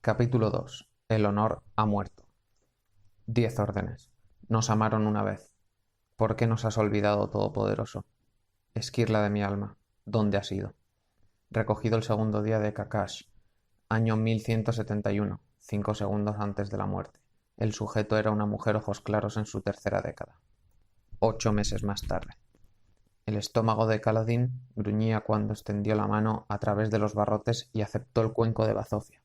Capítulo 2. El honor ha muerto. 10 órdenes. Nos amaron una vez. ¿Por qué nos has olvidado, Todopoderoso? Esquirla de mi alma, ¿dónde has ido? Recogido el segundo día de Kakash, año 1171, 5 segundos antes de la muerte. El sujeto era una mujer ojos claros en su tercera década. 8 meses más tarde. El estómago de Kaladin gruñía cuando extendió la mano a través de los barrotes y aceptó el cuenco de bazofia.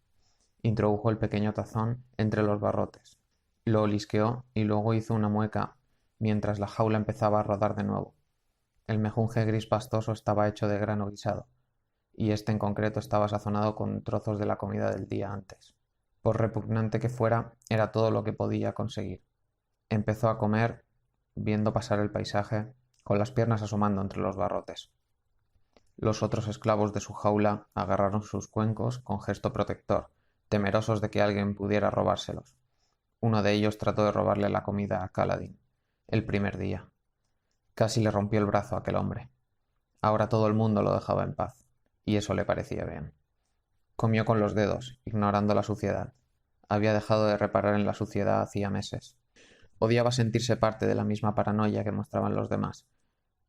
Introdujo el pequeño tazón entre los barrotes, lo olisqueó y luego hizo una mueca mientras la jaula empezaba a rodar de nuevo. El mejunje gris pastoso estaba hecho de grano guisado, y este en concreto estaba sazonado con trozos de la comida del día antes. Por repugnante que fuera, era todo lo que podía conseguir. Empezó a comer, viendo pasar el paisaje, con las piernas asomando entre los barrotes. Los otros esclavos de su jaula agarraron sus cuencos con gesto protector, temerosos de que alguien pudiera robárselos. Uno de ellos trató de robarle la comida a Kaladin, el primer día. Casi le rompió el brazo a aquel hombre. Ahora todo el mundo lo dejaba en paz, y eso le parecía bien. Comió con los dedos, ignorando la suciedad. Había dejado de reparar en la suciedad hacía meses. Odiaba sentirse parte de la misma paranoia que mostraban los demás.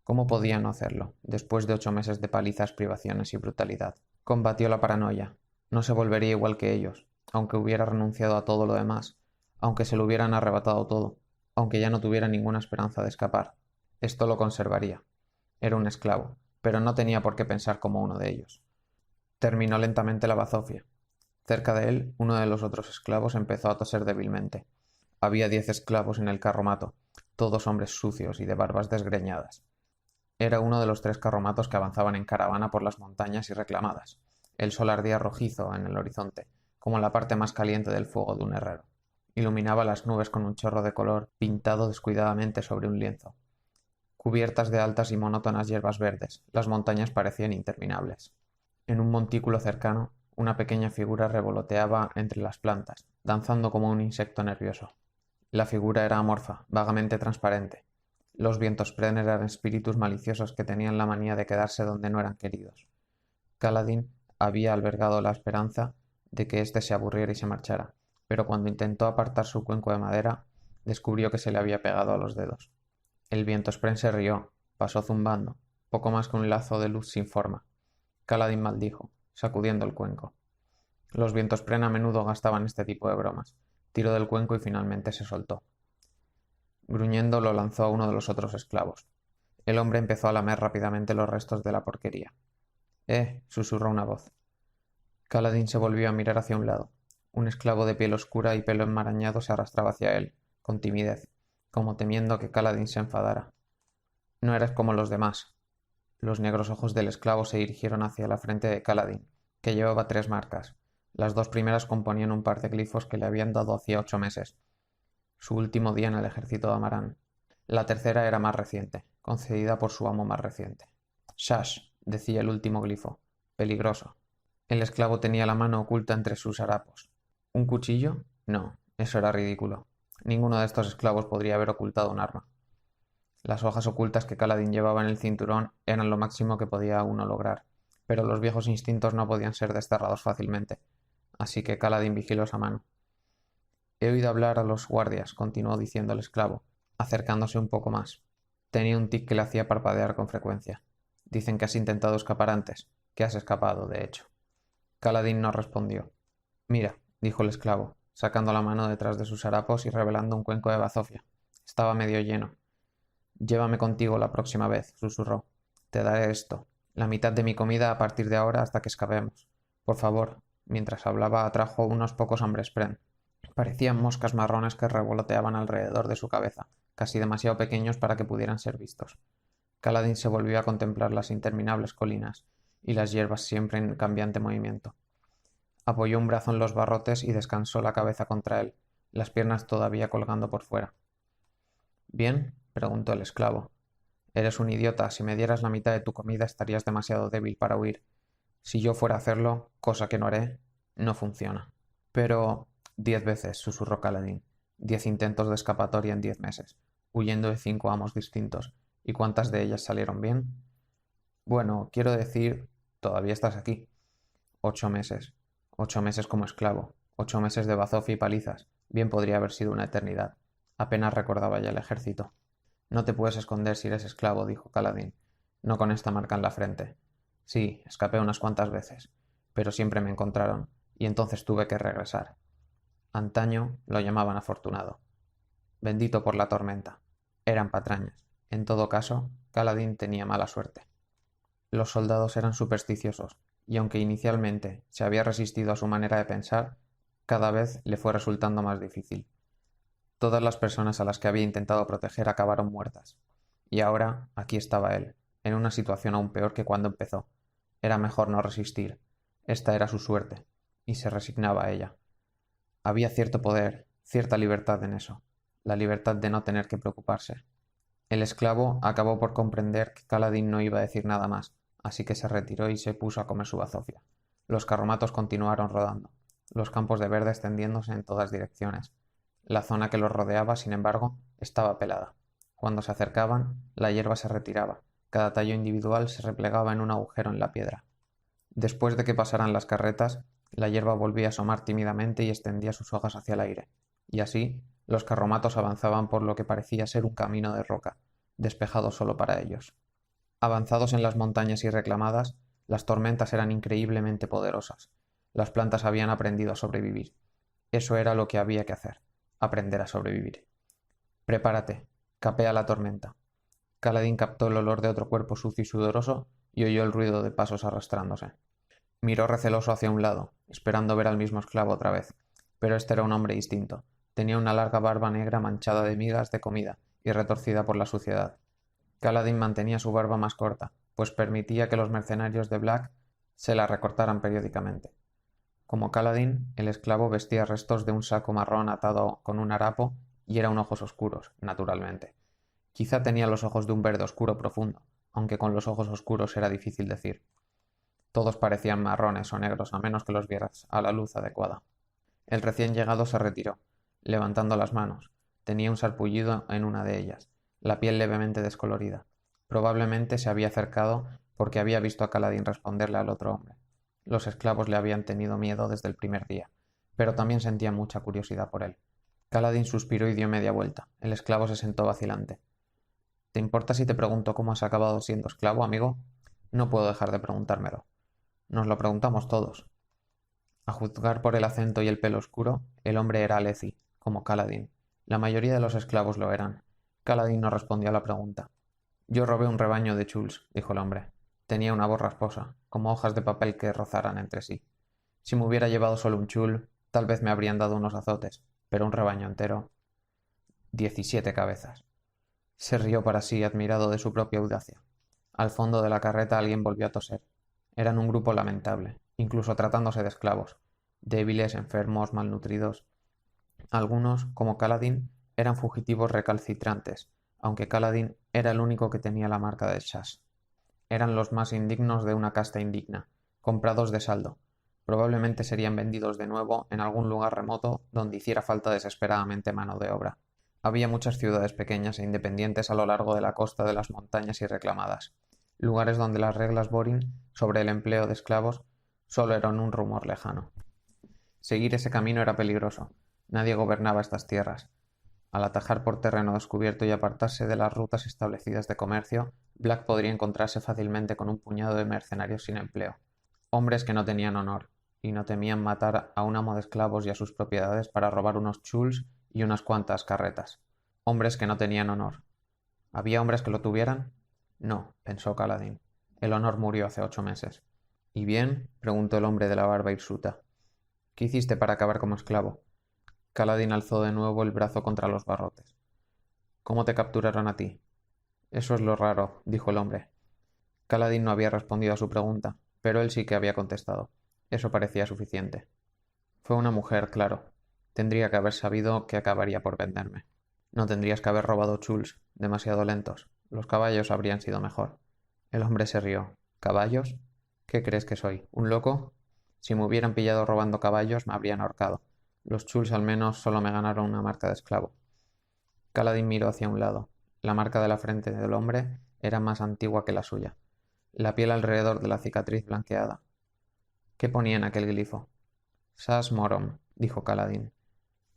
¿Cómo podía no hacerlo, después de 8 meses de palizas, privaciones y brutalidad? Combatió la paranoia. No se volvería igual que ellos, aunque hubiera renunciado a todo lo demás, aunque se lo hubieran arrebatado todo, aunque ya no tuviera ninguna esperanza de escapar. Esto lo conservaría. Era un esclavo, pero no tenía por qué pensar como uno de ellos. Terminó lentamente la bazofia. Cerca de él, uno de los otros esclavos empezó a toser débilmente. Había 10 esclavos en el carromato, todos hombres sucios y de barbas desgreñadas. Era uno de los 3 carromatos que avanzaban en caravana por las montañas y reclamadas. El sol ardía rojizo en el horizonte, como la parte más caliente del fuego de un herrero. Iluminaba las nubes con un chorro de color pintado descuidadamente sobre un lienzo. Cubiertas de altas y monótonas hierbas verdes, las montañas parecían interminables. En un montículo cercano, una pequeña figura revoloteaba entre las plantas, danzando como un insecto nervioso. La figura era amorfa, vagamente transparente. Los Vientosprén eran espíritus maliciosos que tenían la manía de quedarse donde no eran queridos. Kaladin había albergado la esperanza de que éste se aburriera y se marchara, pero cuando intentó apartar su cuenco de madera, descubrió que se le había pegado a los dedos. El Vientosprén se rió, pasó zumbando, poco más que un lazo de luz sin forma. Kaladin maldijo, sacudiendo el cuenco. Los Vientosprén a menudo gastaban este tipo de bromas. Tiró del cuenco y finalmente se soltó. Gruñendo lo lanzó a uno de los otros esclavos. El hombre empezó a lamer rápidamente los restos de la porquería. Susurró una voz. Kaladin se volvió a mirar hacia un lado. Un esclavo de piel oscura y pelo enmarañado se arrastraba hacia él, con timidez, como temiendo que Kaladin se enfadara. No eres como los demás. Los negros ojos del esclavo se dirigieron hacia la frente de Kaladin, que llevaba 3 marcas. Las 2 primeras componían un par de glifos que le habían dado hacía 8 meses, su último día en el ejército de Amarán. La tercera era más reciente, concedida por su amo más reciente. Shash, decía el último glifo. Peligroso. El esclavo tenía la mano oculta entre sus harapos. ¿Un cuchillo? No, eso era ridículo. Ninguno de estos esclavos podría haber ocultado un arma. Las hojas ocultas que Kaladin llevaba en el cinturón eran lo máximo que podía uno lograr, pero los viejos instintos no podían ser desterrados fácilmente, así que Kaladin vigiló esa mano. He oído hablar a los guardias, continuó diciendo el esclavo, acercándose un poco más. Tenía un tic que le hacía parpadear con frecuencia. Dicen que has intentado escapar antes, que has escapado, de hecho. Kaladin no respondió. Mira, dijo el esclavo, sacando la mano detrás de sus harapos y revelando un cuenco de bazofia. Estaba medio lleno. Llévame contigo la próxima vez, susurró. Te daré esto, la mitad de mi comida a partir de ahora hasta que escapemos. Por favor. Mientras hablaba atrajo unos pocos hombres-pren. Parecían moscas marrones que revoloteaban alrededor de su cabeza, casi demasiado pequeños para que pudieran ser vistos. Kaladin se volvió a contemplar las interminables colinas y las hierbas siempre en cambiante movimiento. Apoyó un brazo en los barrotes y descansó la cabeza contra él, las piernas todavía colgando por fuera. ¿Bien? Preguntó el esclavo. Eres un idiota. Si me dieras la mitad de tu comida estarías demasiado débil para huir. Si yo fuera a hacerlo, cosa que no haré, no funciona. Pero 10 veces, susurró Kaladin. 10 intentos de escapatoria en 10 meses, huyendo de 5 amos distintos. ¿Y cuántas de ellas salieron bien? Bueno, quiero decir, todavía estás aquí. 8 meses. 8 meses como esclavo. 8 meses de bazofia y palizas. Bien podría haber sido una eternidad. Apenas recordaba ya el ejército. No te puedes esconder si eres esclavo, dijo Kaladin. No con esta marca en la frente. Sí, escapé unas cuantas veces, pero siempre me encontraron, y entonces tuve que regresar. Antaño lo llamaban afortunado. Bendito por la tormenta. Eran patrañas. En todo caso, Kaladin tenía mala suerte. Los soldados eran supersticiosos, y aunque inicialmente se había resistido a su manera de pensar, cada vez le fue resultando más difícil. Todas las personas a las que había intentado proteger acabaron muertas. Y ahora aquí estaba él, en una situación aún peor que cuando empezó. Era mejor no resistir. Esta era su suerte, y se resignaba a ella. Había cierto poder, cierta libertad en eso, la libertad de no tener que preocuparse. El esclavo acabó por comprender que Kaladin no iba a decir nada más, así que se retiró y se puso a comer su bazofia. Los carromatos continuaron rodando, los campos de verde extendiéndose en todas direcciones. La zona que los rodeaba, sin embargo, estaba pelada. Cuando se acercaban, la hierba se retiraba, cada tallo individual se replegaba en un agujero en la piedra. Después de que pasaran las carretas, la hierba volvía a asomar tímidamente y extendía sus hojas hacia el aire, y así los carromatos avanzaban por lo que parecía ser un camino de roca, despejado solo para ellos. Avanzados en las montañas y reclamadas, las tormentas eran increíblemente poderosas. Las plantas habían aprendido a sobrevivir. Eso era lo que había que hacer, aprender a sobrevivir. Prepárate, capea la tormenta. Kaladin captó el olor de otro cuerpo sucio y sudoroso y oyó el ruido de pasos arrastrándose. Miró receloso hacia un lado, esperando ver al mismo esclavo otra vez, pero este era un hombre distinto. Tenía una larga barba negra manchada de migas de comida y retorcida por la suciedad. Kaladin mantenía su barba más corta, pues permitía que los mercenarios de Black se la recortaran periódicamente. Como Kaladin, el esclavo vestía restos de un saco marrón atado con un harapo y eran ojos oscuros, naturalmente. Quizá tenía los ojos de un verde oscuro profundo, aunque con los ojos oscuros era difícil decir. Todos parecían marrones o negros a menos que los vieras a la luz adecuada. El recién llegado se retiró, levantando las manos. Tenía un sarpullido en una de ellas, la piel levemente descolorida. Probablemente se había acercado porque había visto a Kaladin responderle al otro hombre. Los esclavos le habían tenido miedo desde el primer día, pero también sentían mucha curiosidad por él. Kaladin suspiró y dio media vuelta. El esclavo se sentó vacilante. ¿Te importa si te pregunto cómo has acabado siendo esclavo, amigo? No puedo dejar de preguntármelo. Nos lo preguntamos todos. A juzgar por el acento y el pelo oscuro, el hombre era Aleci, como Kaladin. La mayoría de los esclavos lo eran. Kaladin no respondió a la pregunta. Yo robé un rebaño de chuls, dijo el hombre. Tenía una voz rasposa, como hojas de papel que rozaran entre sí. Si me hubiera llevado solo un chul, tal vez me habrían dado unos azotes, pero un rebaño entero. 17 cabezas. Se rió para sí, admirado de su propia audacia. Al fondo de la carreta alguien volvió a toser. Eran un grupo lamentable, incluso tratándose de esclavos, débiles, enfermos, malnutridos. Algunos, como Kaladin, eran fugitivos recalcitrantes, aunque Kaladin era el único que tenía la marca de Shas. Eran los más indignos de una casta indigna, comprados de saldo. Probablemente serían vendidos de nuevo en algún lugar remoto donde hiciera falta desesperadamente mano de obra. Había muchas ciudades pequeñas e independientes a lo largo de la costa de las montañas y reclamadas, lugares donde las reglas Borin sobre el empleo de esclavos solo eran un rumor lejano. Seguir ese camino era peligroso. Nadie gobernaba estas tierras. Al atajar por terreno descubierto y apartarse de las rutas establecidas de comercio, Black podría encontrarse fácilmente con un puñado de mercenarios sin empleo, hombres que no tenían honor, y no temían matar a un amo de esclavos y a sus propiedades para robar unos chuls y unas cuantas carretas. Hombres que no tenían honor. ¿Había hombres que lo tuvieran? No, pensó Kaladin. El honor murió hace 8 meses. ¿Y bien? Preguntó el hombre de la barba hirsuta. ¿Qué hiciste para acabar como esclavo? Kaladin alzó de nuevo el brazo contra los barrotes. ¿Cómo te capturaron a ti? Eso es lo raro, dijo el hombre. Kaladin no había respondido a su pregunta, pero él sí que había contestado. Eso parecía suficiente. Fue una mujer, claro. Tendría que haber sabido que acabaría por venderme. No tendrías que haber robado chuls, demasiado lentos. Los caballos habrían sido mejor. El hombre se rió. ¿Caballos? ¿Qué crees que soy? ¿Un loco? Si me hubieran pillado robando caballos, me habrían ahorcado. Los chuls al menos solo me ganaron una marca de esclavo. Kaladin miró hacia un lado. La marca de la frente del hombre era más antigua que la suya. La piel alrededor de la cicatriz blanqueada. ¿Qué ponía en aquel glifo? Sas Morom, dijo Kaladin.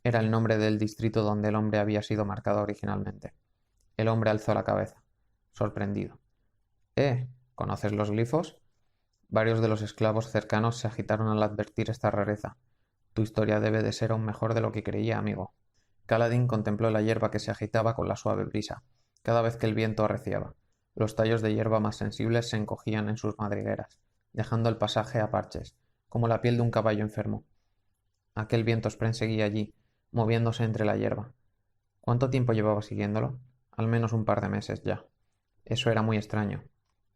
Era el nombre del distrito donde el hombre había sido marcado originalmente. El hombre alzó la cabeza, sorprendido. ¿Conoces los glifos? Varios de los esclavos cercanos se agitaron al advertir esta rareza. Tu historia debe de ser aún mejor de lo que creía, amigo. Kaladin contempló la hierba que se agitaba con la suave brisa, cada vez que el viento arreciaba. Los tallos de hierba más sensibles se encogían en sus madrigueras, dejando el pasaje a parches, como la piel de un caballo enfermo. Aquel viento spren seguía allí, moviéndose entre la hierba. ¿Cuánto tiempo llevaba siguiéndolo? Al menos un par de meses ya. Eso era muy extraño.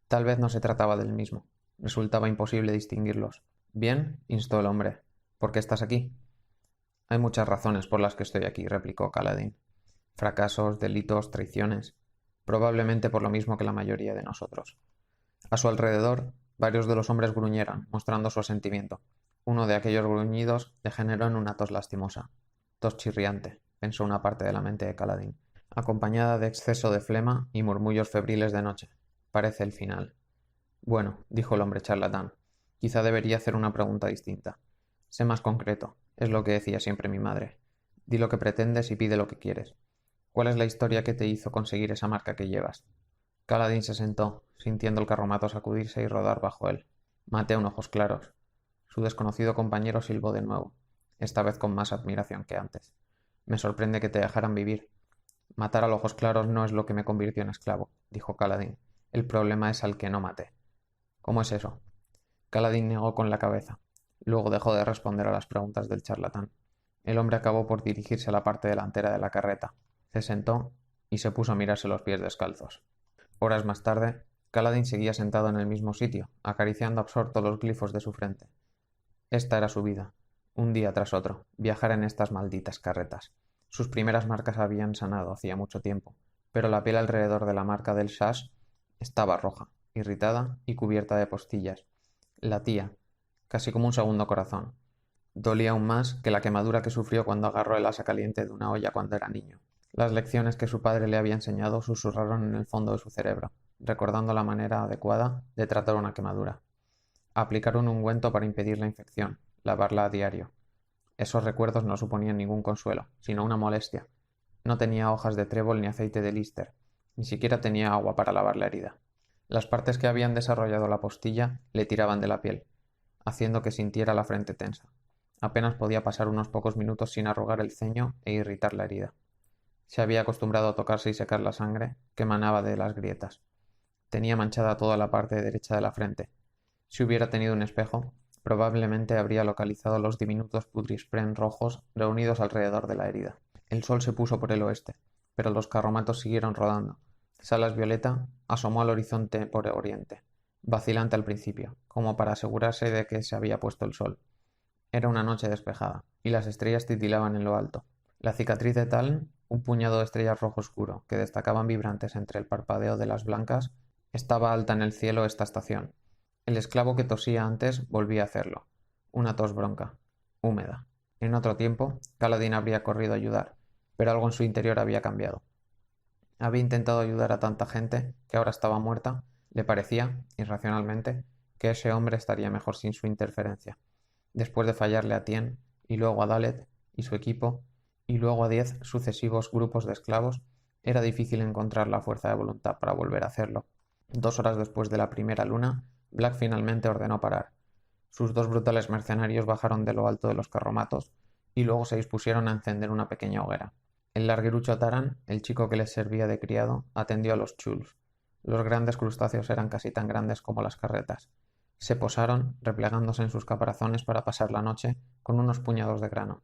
Tal vez no se trataba del mismo. Resultaba imposible distinguirlos. Bien, instó el hombre. ¿Por qué estás aquí? Hay muchas razones por las que estoy aquí, replicó Kaladin. Fracasos, delitos, traiciones. Probablemente por lo mismo que la mayoría de nosotros. A su alrededor, varios de los hombres gruñeron, mostrando su asentimiento. Uno de aquellos gruñidos degeneró en una tos lastimosa. Tos chirriante, pensó una parte de la mente de Kaladin, acompañada de exceso de flema y murmullos febriles de noche. Parece el final. Bueno, dijo el hombre charlatán, quizá debería hacer una pregunta distinta. Sé más concreto, es lo que decía siempre mi madre. Di lo que pretendes y pide lo que quieres. ¿Cuál es la historia que te hizo conseguir esa marca que llevas? Kaladin se sentó, sintiendo el carromato sacudirse y rodar bajo él. Maté a un ojos claros. Su desconocido compañero silbó de nuevo, esta vez con más admiración que antes. Me sorprende que te dejaran vivir. Matar a ojos claros no es lo que me convirtió en esclavo, dijo Kaladin. El problema es al que no maté. ¿Cómo es eso? Kaladin negó con la cabeza. Luego dejó de responder a las preguntas del charlatán. El hombre acabó por dirigirse a la parte delantera de la carreta. Se sentó y se puso a mirarse los pies descalzos. Horas más tarde, Kaladin seguía sentado en el mismo sitio, acariciando absorto los glifos de su frente. Esta era su vida, un día tras otro, viajar en estas malditas carretas. Sus primeras marcas habían sanado hacía mucho tiempo, pero la piel alrededor de la marca del sash estaba roja, irritada y cubierta de postillas. Latía, casi como un segundo corazón. Dolía aún más que la quemadura que sufrió cuando agarró el asa caliente de una olla cuando era niño. Las lecciones que su padre le había enseñado susurraron en el fondo de su cerebro, recordando la manera adecuada de tratar una quemadura. Aplicar un ungüento para impedir la infección, lavarla a diario. Esos recuerdos no suponían ningún consuelo, sino una molestia. No tenía hojas de trébol ni aceite de líster, ni siquiera tenía agua para lavar la herida. Las partes que habían desarrollado la postilla le tiraban de la piel, haciendo que sintiera la frente tensa. Apenas podía pasar unos pocos minutos sin arrugar el ceño e irritar la herida. Se había acostumbrado a tocarse y secar la sangre que emanaba de las grietas. Tenía manchada toda la parte derecha de la frente. Si hubiera tenido un espejo, probablemente habría localizado los diminutos pudrispren rojos reunidos alrededor de la herida. El sol se puso por el oeste, pero los carromatos siguieron rodando. Salas Violeta asomó al horizonte por oriente, vacilante al principio, como para asegurarse de que se había puesto el sol. Era una noche despejada, y las estrellas titilaban en lo alto. La cicatriz de Taln, un puñado de estrellas rojo oscuro que destacaban vibrantes entre el parpadeo de las blancas, estaba alta en el cielo esta estación. El esclavo que tosía antes volvía a hacerlo. Una tos bronca, húmeda. En otro tiempo, Kaladin habría corrido a ayudar, pero algo en su interior había cambiado. Había intentado ayudar a tanta gente que ahora estaba muerta. Le parecía, irracionalmente, que ese hombre estaría mejor sin su interferencia. Después de fallarle a Tien, y luego a Dalet y su equipo, y luego a 10 sucesivos grupos de esclavos, era difícil encontrar la fuerza de voluntad para volver a hacerlo. 2 horas después de la primera luna, Black finalmente ordenó parar. Sus 2 brutales mercenarios bajaron de lo alto de los carromatos y luego se dispusieron a encender una pequeña hoguera. El larguirucho Taran, el chico que les servía de criado, atendió a los chuls. Los grandes crustáceos eran casi tan grandes como las carretas. Se posaron, replegándose en sus caparazones para pasar la noche con unos puñados de grano.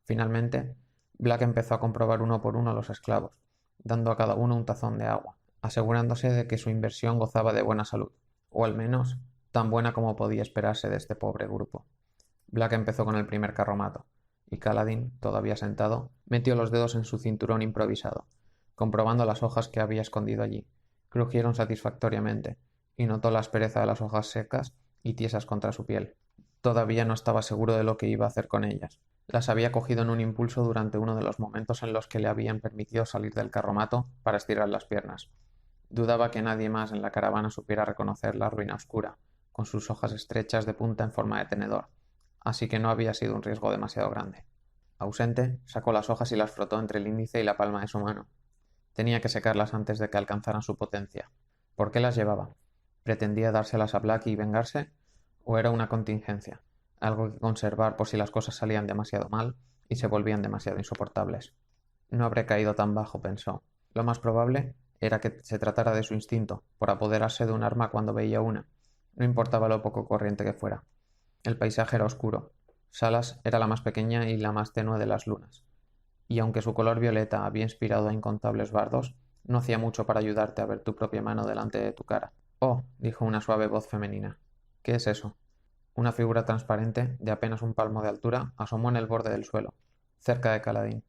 Finalmente, Black empezó a comprobar uno por uno a los esclavos, dando a cada uno un tazón de agua, asegurándose de que su inversión gozaba de buena salud, o al menos tan buena como podía esperarse de este pobre grupo. Black empezó con el primer carromato, y Kaladin, todavía sentado, metió los dedos en su cinturón improvisado, comprobando las hojas que había escondido allí. Crujieron satisfactoriamente, y notó la aspereza de las hojas secas y tiesas contra su piel. Todavía no estaba seguro de lo que iba a hacer con ellas. Las había cogido en un impulso durante uno de los momentos en los que le habían permitido salir del carromato para estirar las piernas. Dudaba que nadie más en la caravana supiera reconocer la ruina oscura, con sus hojas estrechas de punta en forma de tenedor, así que no había sido un riesgo demasiado grande. Ausente, sacó las hojas y las frotó entre el índice y la palma de su mano. Tenía que secarlas antes de que alcanzaran su potencia. ¿Por qué las llevaba? ¿Pretendía dárselas a Blackie y vengarse? ¿O era una contingencia? Algo que conservar por si las cosas salían demasiado mal y se volvían demasiado insoportables. No habré caído tan bajo, pensó. Lo más probable era que se tratara de su instinto, por apoderarse de un arma cuando veía una. No importaba lo poco corriente que fuera. El paisaje era oscuro. Salas era la más pequeña y la más tenue de las lunas. Y aunque su color violeta había inspirado a incontables bardos, no hacía mucho para ayudarte a ver tu propia mano delante de tu cara. Oh, dijo una suave voz femenina. ¿Qué es eso? Una figura transparente, de apenas un palmo de altura, asomó en el borde del suelo, cerca de Caladín.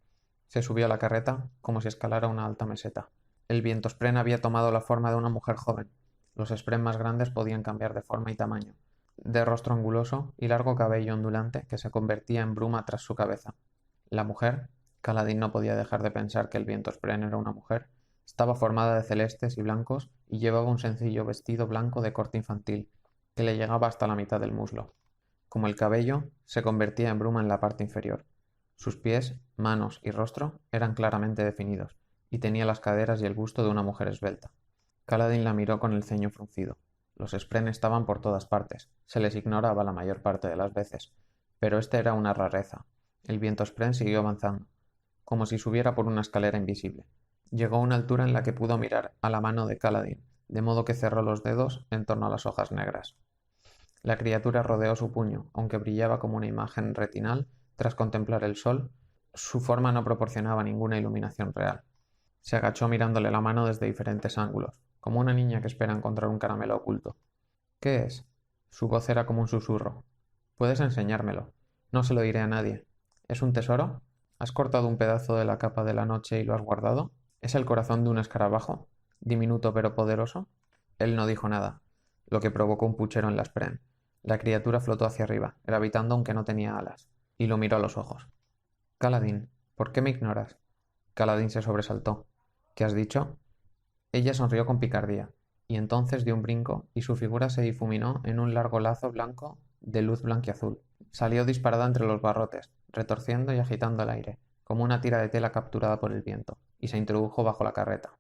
Se subió a la carreta como si escalara una alta meseta. El vientosprén había tomado la forma de una mujer joven. Los sprén más grandes podían cambiar de forma y tamaño, de rostro anguloso y largo cabello ondulante que se convertía en bruma tras su cabeza. La mujer, Caladín no podía dejar de pensar que el vientosprén era una mujer, estaba formada de celestes y blancos y llevaba un sencillo vestido blanco de corte infantil, que le llegaba hasta la mitad del muslo. Como el cabello, se convertía en bruma en la parte inferior. Sus pies, manos y rostro eran claramente definidos, y tenía las caderas y el busto de una mujer esbelta. Caladín la miró con el ceño fruncido. Los spren estaban por todas partes, se les ignoraba la mayor parte de las veces, pero este era una rareza. El vientosprén siguió avanzando, como si subiera por una escalera invisible. Llegó a una altura en la que pudo mirar a la mano de Caladín, de modo que cerró los dedos en torno a las hojas negras. La criatura rodeó su puño, aunque brillaba como una imagen retinal tras contemplar el sol, su forma no proporcionaba ninguna iluminación real. Se agachó mirándole la mano desde diferentes ángulos, como una niña que espera encontrar un caramelo oculto. ¿Qué es? Su voz era como un susurro. Puedes enseñármelo. No se lo diré a nadie. ¿Es un tesoro? ¿Has cortado un pedazo de la capa de la noche y lo has guardado? ¿Es el corazón de un escarabajo? ¿Diminuto pero poderoso? Él no dijo nada, lo que provocó un puchero en la spren. La criatura flotó hacia arriba, gravitando aunque no tenía alas, y lo miró a los ojos. Caladín, ¿por qué me ignoras? Caladín se sobresaltó. ¿Qué has dicho? Ella sonrió con picardía, y entonces dio un brinco y su figura se difuminó en un largo lazo blanco de luz blanquiazul. Salió disparada entre los barrotes, retorciendo y agitando el aire, como una tira de tela capturada por el viento, y se introdujo bajo la carreta.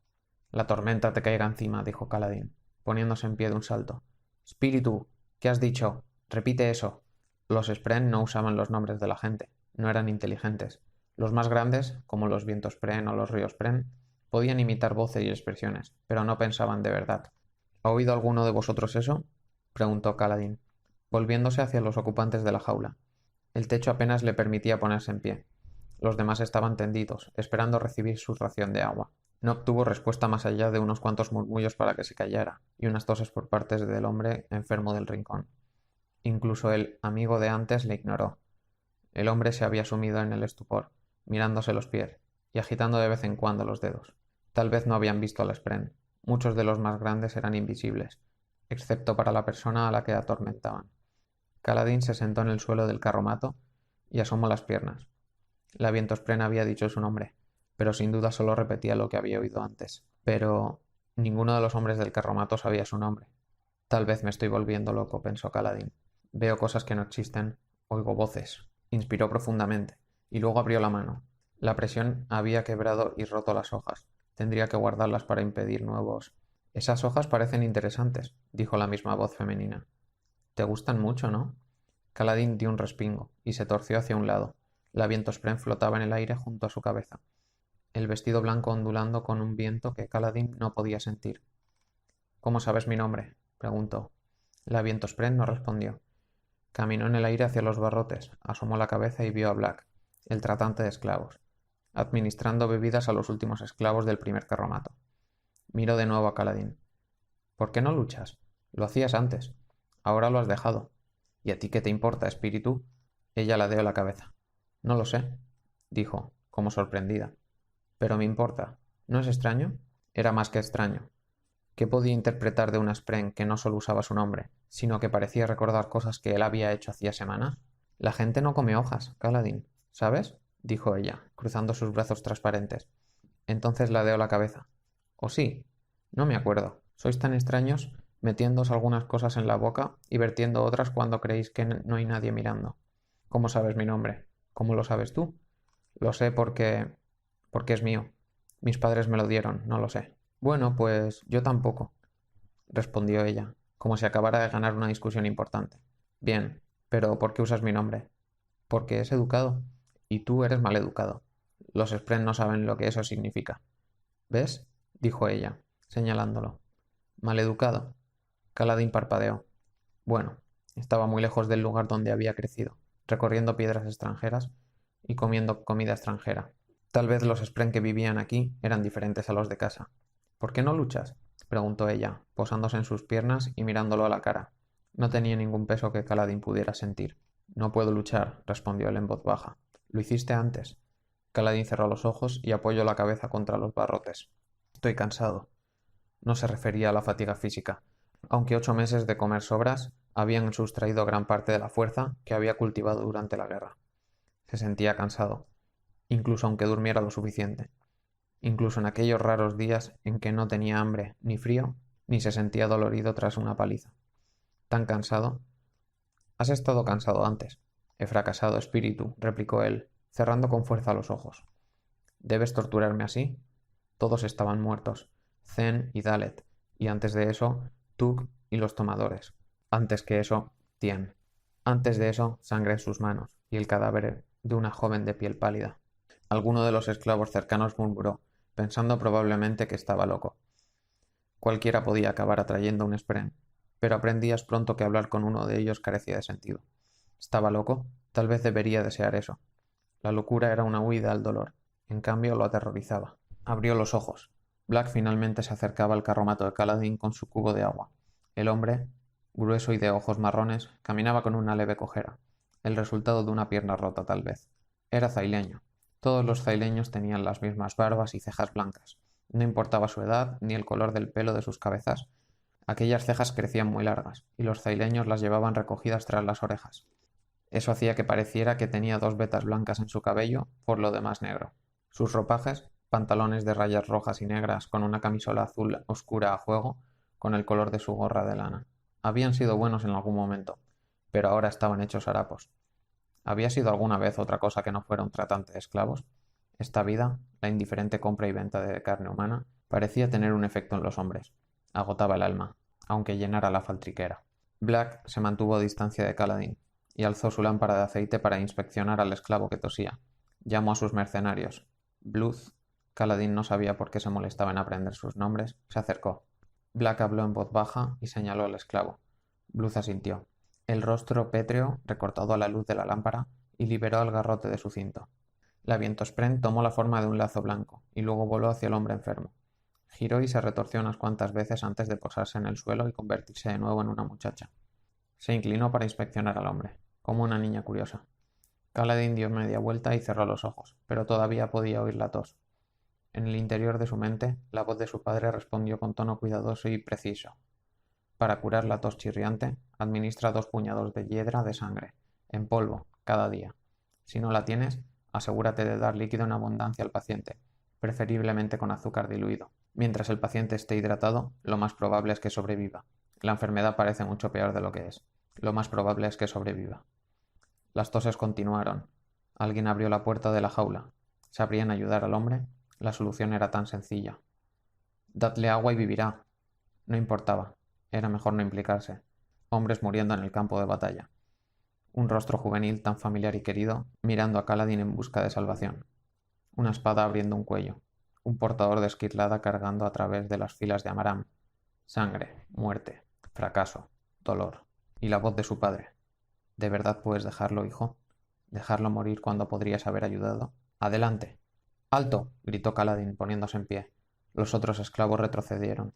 La tormenta te caiga encima, dijo Caladín, poniéndose en pie de un salto. Espíritu, ¿qué has dicho? Repite eso. Los spren no usaban los nombres de la gente, no eran inteligentes. Los más grandes, como los vientospren o los ríospren, podían imitar voces y expresiones, pero no pensaban de verdad. ¿Ha oído alguno de vosotros eso? Preguntó Caladín, volviéndose hacia los ocupantes de la jaula. El techo apenas le permitía ponerse en pie. Los demás estaban tendidos, esperando recibir su ración de agua. No obtuvo respuesta más allá de unos cuantos murmullos para que se callara, y unas toses por parte del hombre enfermo del rincón. Incluso el amigo de antes le ignoró. El hombre se había sumido en el estupor, mirándose los pies, y agitando de vez en cuando los dedos. Tal vez no habían visto al spren. Muchos de los más grandes eran invisibles, excepto para la persona a la que atormentaban. Caladín se sentó en el suelo del carromato y asomó las piernas. La vientosprena había dicho su nombre, pero sin duda solo repetía lo que había oído antes. Pero ninguno de los hombres del carromato sabía su nombre. Tal vez me estoy volviendo loco, pensó Caladín. Veo cosas que no existen, oigo voces. Inspiró profundamente, y luego abrió la mano. La presión había quebrado y roto las hojas. Tendría que guardarlas para impedir nuevos. Esas hojas parecen interesantes, dijo la misma voz femenina. Te gustan mucho, ¿no? Caladín dio un respingo, y se torció hacia un lado. La vientosprén flotaba en el aire junto a su cabeza, el vestido blanco ondulando con un viento que Caladín no podía sentir. ¿Cómo sabes mi nombre? Preguntó. La vientosprén no respondió. Caminó en el aire hacia los barrotes, asomó la cabeza y vio a Black, el tratante de esclavos, administrando bebidas a los últimos esclavos del primer carromato. Miró de nuevo a Caladín. ¿Por qué no luchas? Lo hacías antes. Ahora lo has dejado. ¿Y a ti qué te importa, espíritu? Ella ladeó la cabeza. No lo sé, dijo, como sorprendida. Pero me importa. ¿No es extraño? Era más que extraño. ¿Qué podía interpretar de una spren que no solo usaba su nombre, sino que parecía recordar cosas que él había hecho hacía semanas? La gente no come hojas, Caladín, ¿sabes? Dijo ella, cruzando sus brazos transparentes. Entonces ladeó la cabeza. ¿O sí? No me acuerdo. Sois tan extraños, metiéndoos algunas cosas en la boca y vertiendo otras cuando creéis que no hay nadie mirando. ¿Cómo sabes mi nombre? ¿Cómo lo sabes tú? Lo sé porque es mío. Mis padres me lo dieron, no lo sé. Bueno, pues yo tampoco, respondió ella, como si acabara de ganar una discusión importante. Bien, pero ¿por qué usas mi nombre? Porque es educado. Y tú eres mal educado. Los Spren no saben lo que eso significa. ¿Ves? Dijo ella, señalándolo. Maleducado. Caladín parpadeó. Bueno, estaba muy lejos del lugar donde había crecido, recorriendo piedras extranjeras y comiendo comida extranjera. Tal vez los Spren que vivían aquí eran diferentes a los de casa. ¿Por qué no luchas? Preguntó ella, posándose en sus piernas y mirándolo a la cara. No tenía ningún peso que Caladín pudiera sentir. No puedo luchar, respondió él en voz baja. Lo hiciste antes. Caladín cerró los ojos y apoyó la cabeza contra los barrotes. Estoy cansado. No se refería a la fatiga física, aunque 8 meses de comer sobras habían sustraído gran parte de la fuerza que había cultivado durante la guerra. Se sentía cansado, incluso aunque durmiera lo suficiente, incluso en aquellos raros días en que no tenía hambre ni frío, ni se sentía dolorido tras una paliza. Tan cansado. Has estado cansado antes. He fracasado, espíritu, replicó él, cerrando con fuerza los ojos. ¿Debes torturarme así? Todos estaban muertos, Zen y Dalet, y antes de eso, Tug y los tomadores. Antes que eso, Tien. Antes de eso, sangre en sus manos y el cadáver de una joven de piel pálida. Alguno de los esclavos cercanos murmuró, pensando probablemente que estaba loco. Cualquiera podía acabar atrayendo un Spren, pero aprendías pronto que hablar con uno de ellos carecía de sentido. ¿Estaba loco? Tal vez debería desear eso. La locura era una huida al dolor. En cambio, lo aterrorizaba. Abrió los ojos. Black finalmente se acercaba al carromato de Caladín con su cubo de agua. El hombre, grueso y de ojos marrones, caminaba con una leve cojera, el resultado de una pierna rota tal vez. Era zaileño. Todos los zaileños tenían las mismas barbas y cejas blancas. No importaba su edad ni el color del pelo de sus cabezas. Aquellas cejas crecían muy largas, y los zaileños las llevaban recogidas tras las orejas. Eso hacía que pareciera que tenía dos vetas blancas en su cabello, por lo demás negro. Sus ropajes, pantalones de rayas rojas y negras con una camisola azul oscura a juego, con el color de su gorra de lana. Habían sido buenos en algún momento, pero ahora estaban hechos harapos. ¿Había sido alguna vez otra cosa que no fuera un tratante de esclavos? Esta vida, la indiferente compra y venta de carne humana, parecía tener un efecto en los hombres. Agotaba el alma, aunque llenara la faltriquera. Black se mantuvo a distancia de Caladín y alzó su lámpara de aceite para inspeccionar al esclavo que tosía. Llamó a sus mercenarios. Bluth, Caladín no sabía por qué se molestaba en aprender sus nombres, se acercó. Black habló en voz baja y señaló al esclavo. Bluth asintió. El rostro pétreo, recortado a la luz de la lámpara, y liberó el garrote de su cinto. La Vientospren tomó la forma de un lazo blanco, y luego voló hacia el hombre enfermo. Giró y se retorció unas cuantas veces antes de posarse en el suelo y convertirse de nuevo en una muchacha. Se inclinó para inspeccionar al hombre, como una niña curiosa. Caladín dio media vuelta y cerró los ojos, pero todavía podía oír la tos. En el interior de su mente, la voz de su padre respondió con tono cuidadoso y preciso. Para curar la tos chirriante, administra 2 puñados de hiedra de sangre, en polvo, cada día. Si no la tienes, asegúrate de dar líquido en abundancia al paciente, preferiblemente con azúcar diluido. Mientras el paciente esté hidratado, lo más probable es que sobreviva. La enfermedad parece mucho peor de lo que es. Lo más probable es que sobreviva. Las toses continuaron. Alguien abrió la puerta de la jaula. ¿Sabrían ayudar al hombre? La solución era tan sencilla. Dadle agua y vivirá. No importaba. Era mejor no implicarse. Hombres muriendo en el campo de batalla. Un rostro juvenil tan familiar y querido, mirando a Caladín en busca de salvación. Una espada abriendo un cuello. Un portador de esquirlada cargando a través de las filas de Amaram. Sangre, muerte, fracaso, dolor. Y la voz de su padre. ¿De verdad puedes dejarlo, hijo? ¿Dejarlo morir cuando podrías haber ayudado? ¡Adelante! ¡Alto! Gritó Caladín, poniéndose en pie. Los otros esclavos retrocedieron.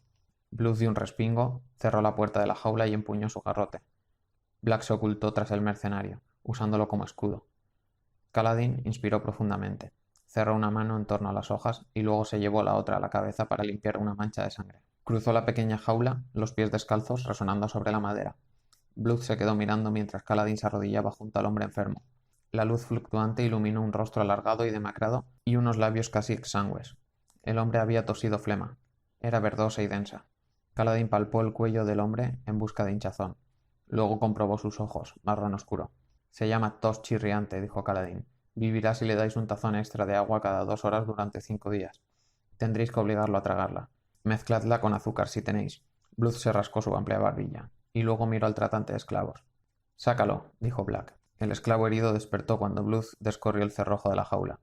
Bluth dio un respingo, cerró la puerta de la jaula y empuñó su garrote. Black se ocultó tras el mercenario, usándolo como escudo. Caladín inspiró profundamente, cerró una mano en torno a las hojas y luego se llevó la otra a la cabeza para limpiar una mancha de sangre. Cruzó la pequeña jaula, los pies descalzos resonando sobre la madera. Bluth se quedó mirando mientras Caladín se arrodillaba junto al hombre enfermo. La luz fluctuante iluminó un rostro alargado y demacrado y unos labios casi exangües. El hombre había tosido flema. Era verdosa y densa. Caladín palpó el cuello del hombre en busca de hinchazón. Luego comprobó sus ojos, marrón oscuro. Se llama tos chirriante, dijo Caladín. Vivirá si le dais un tazón extra de agua cada 2 horas durante 5 días. Tendréis que obligarlo a tragarla. Mezcladla con azúcar si tenéis. Bluth se rascó su amplia barbilla, y luego miró al tratante de esclavos. Sácalo, dijo Black. El esclavo herido despertó cuando Bluth descorrió el cerrojo de la jaula.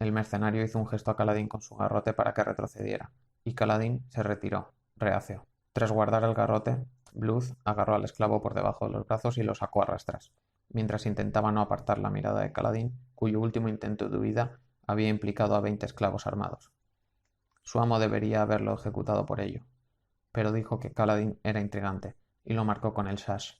El mercenario hizo un gesto a Kaladin con su garrote para que retrocediera, y Kaladin se retiró, reacio. Tras guardar el garrote, Bluth agarró al esclavo por debajo de los brazos y lo sacó a rastras, mientras intentaba no apartar la mirada de Kaladin, cuyo último intento de huida había implicado a 20 esclavos armados. Su amo debería haberlo ejecutado por ello, pero dijo que Kaladin era intrigante, y lo marcó con el sash,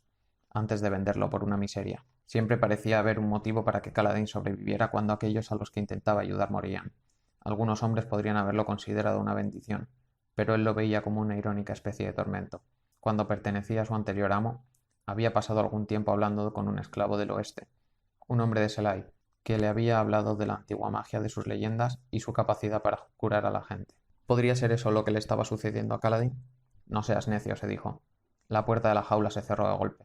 antes de venderlo por una miseria. Siempre parecía haber un motivo para que Kaladin sobreviviera cuando aquellos a los que intentaba ayudar morían. Algunos hombres podrían haberlo considerado una bendición, pero él lo veía como una irónica especie de tormento. Cuando pertenecía a su anterior amo, había pasado algún tiempo hablando con un esclavo del oeste, un hombre de Selai, que le había hablado de la antigua magia de sus leyendas y su capacidad para curar a la gente. ¿Podría ser eso lo que le estaba sucediendo a Kaladin? No seas necio, se dijo. La puerta de la jaula se cerró de golpe.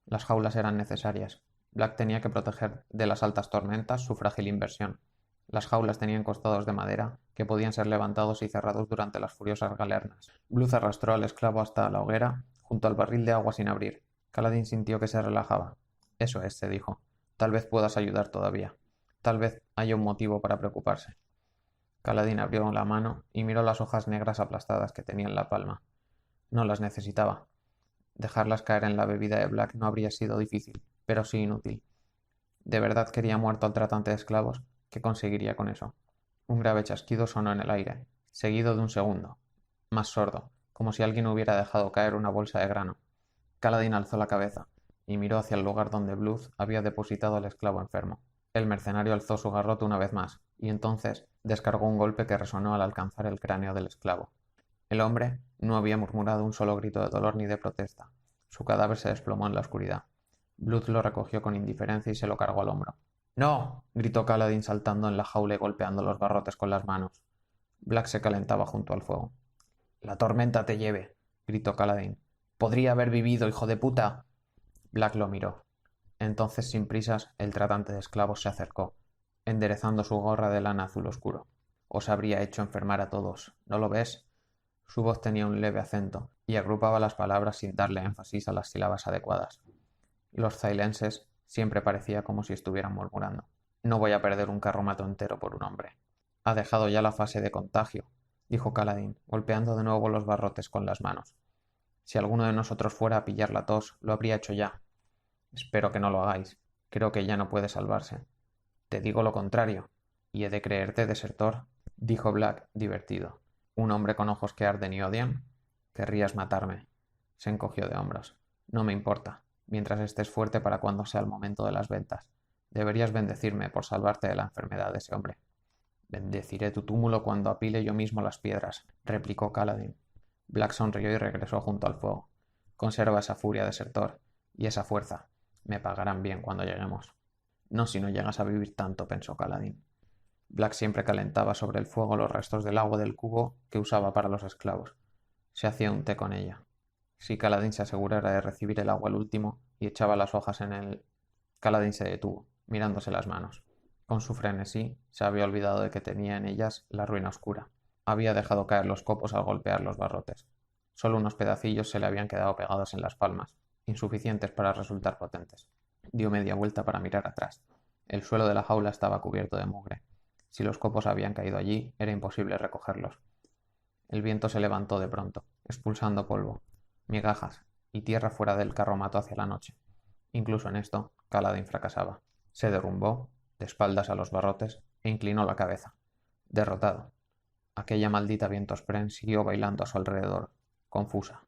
Las jaulas eran necesarias. Black tenía que proteger de las altas tormentas su frágil inversión. Las jaulas tenían costados de madera que podían ser levantados y cerrados durante las furiosas galernas. Bluth arrastró al esclavo hasta la hoguera, junto al barril de agua sin abrir. Kaladin sintió que se relajaba. Eso es, se dijo. Tal vez puedas ayudar todavía. Tal vez haya un motivo para preocuparse. Kaladin abrió la mano y miró las hojas negras aplastadas que tenía en la palma. No las necesitaba. Dejarlas caer en la bebida de Black no habría sido difícil, pero sí inútil. ¿De verdad quería muerto al tratante de esclavos? ¿Qué conseguiría con eso? Un grave chasquido sonó en el aire, seguido de un segundo, más sordo, como si alguien hubiera dejado caer una bolsa de grano. Kaladin alzó la cabeza y miró hacia el lugar donde Bluth había depositado al esclavo enfermo. El mercenario alzó su garrote una vez más, y entonces descargó un golpe que resonó al alcanzar el cráneo del esclavo. El hombre no había murmurado un solo grito de dolor ni de protesta. Su cadáver se desplomó en la oscuridad. Bluth lo recogió con indiferencia y se lo cargó al hombro. ¡No! Gritó Kaladin saltando en la jaula y golpeando los barrotes con las manos. Black se calentaba junto al fuego. ¡La tormenta te lleve! Gritó Kaladin. ¡Podría haber vivido, hijo de puta! Black lo miró. Entonces, sin prisas, el tratante de esclavos se acercó, enderezando su gorra de lana azul oscuro. Os habría hecho enfermar a todos, ¿no lo ves? Su voz tenía un leve acento, y agrupaba las palabras sin darle énfasis a las sílabas adecuadas. Los zailenses siempre parecía como si estuvieran murmurando. No voy a perder un carromato entero por un hombre. Ha dejado ya la fase de contagio, dijo Kaladin, golpeando de nuevo los barrotes con las manos. Si alguno de nosotros fuera a pillar la tos, lo habría hecho ya. Espero que no lo hagáis. Creo que ya no puede salvarse. Te digo lo contrario. ¿Y he de creerte, desertor? Dijo Black, divertido. ¿Un hombre con ojos que arden y odian? Querrías matarme. Se encogió de hombros. No me importa, mientras estés fuerte para cuando sea el momento de las ventas. Deberías bendecirme por salvarte de la enfermedad de ese hombre. Bendeciré tu túmulo cuando apile yo mismo las piedras, replicó Kaladin. Black sonrió y regresó junto al fuego. Conserva esa furia, desertor, y esa fuerza. Me pagarán bien cuando lleguemos. No si no llegas a vivir tanto, pensó Kaladin. Black siempre calentaba sobre el fuego los restos del agua del cubo que usaba para los esclavos. Se hacía un té con ella. Si Kaladin se asegurara de recibir el agua al último y echaba las hojas en él, Kaladin se detuvo, mirándose las manos. Con su frenesí, se había olvidado de que tenía en ellas la ruina oscura. Había dejado caer los copos al golpear los barrotes. Solo unos pedacillos se le habían quedado pegados en las palmas, insuficientes para resultar potentes. Dio media vuelta para mirar atrás. El suelo de la jaula estaba cubierto de mugre. Si los copos habían caído allí, era imposible recogerlos. El viento se levantó de pronto, expulsando polvo, migajas y tierra fuera del carromato hacia la noche. Incluso en esto, Kaladin fracasaba. Se derrumbó, de espaldas a los barrotes, e inclinó la cabeza. Derrotado. Aquella maldita Vientospren siguió bailando a su alrededor, confusa.